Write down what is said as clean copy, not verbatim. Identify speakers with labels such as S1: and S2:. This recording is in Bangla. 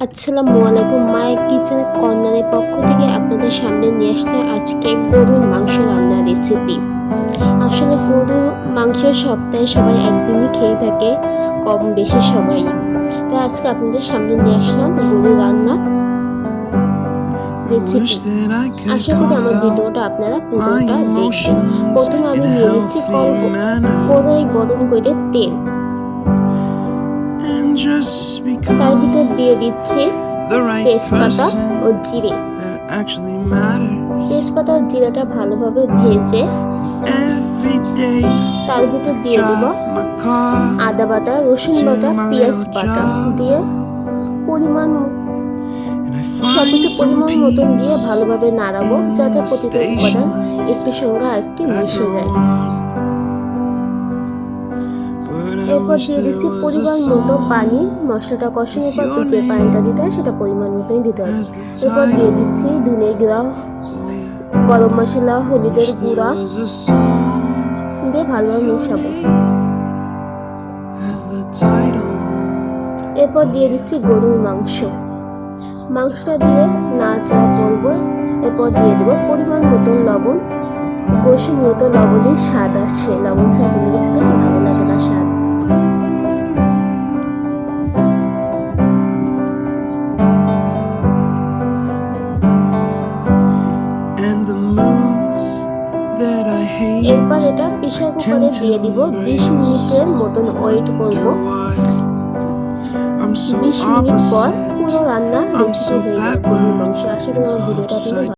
S1: আসসালামু আলাইকুম। মায়ের কিচেনের কর্নারের পক্ষ থেকে আপনাদের সামনে নিয়ে আসলে আজকে গরুর মাংস রান্নার রেসিপি। আসলে গরুর মাংস সপ্তাহে সবাই একদিনই খেয়ে থাকে, কম বেশি সবাই। তাই আজকে আপনাদের সামনে নিয়ে আসলাম গরু রান্না রেসিপি। আশা করি আমার ভিডিওটা আপনারা পুরোটা দেখবেন। প্রথমে আমি নিয়ে নিচ্ছি কড়াই গরম করে তেল, তার ভিতর দিয়ে দিচ্ছি তেজপাতা ও জিরে। তেজপাতা ও জিরাটা ভালোভাবে ভেজে তার ভিতর দিয়ে দেব আদা বাটা, রসুন বাটা, পেঁয়াজ বাটা দিয়ে সবকিছু পরিমাণ মতন দিয়ে ভালোভাবে নাড়াবো, যাতে প্রতিটা উপাদান একটির সঙ্গে আরেকটি মিশে যায়। এরপর দিয়ে দিচ্ছি পরিমাণ মতো পানি। মশলাটা কষানোর পর যে পানিটা দিতে হয় সেটা পরিমাণ মতোই দিতে হবে। এরপর দিয়ে দিচ্ছি ধনে গুঁড়া, গরম মশলা, হলুদের গুঁড়া দিয়ে ভালোভাবে মেশাবো। এরপর দিয়ে দিচ্ছি গরুর মাংসটা দিয়ে নাড়াচাড়া করবো। এরপর দিয়ে দেবো পরিমাণ মতন লবণ। গোসের মতো লবণের স্বাদ আসছে, লবণ ছাড়া কোনো কিছুতে ভালো লাগে না স্বাদ। এরপর এটা প্রেসার কুকারে দিয়ে দিব। 20 মিনিটের মতন ওয়েট করব। 20 মিনিট পর পুরো রান্না রেসিপি হয়ে যাবে গরুর মাংস। আশা করি আমার ভিডিওটা আপনাদের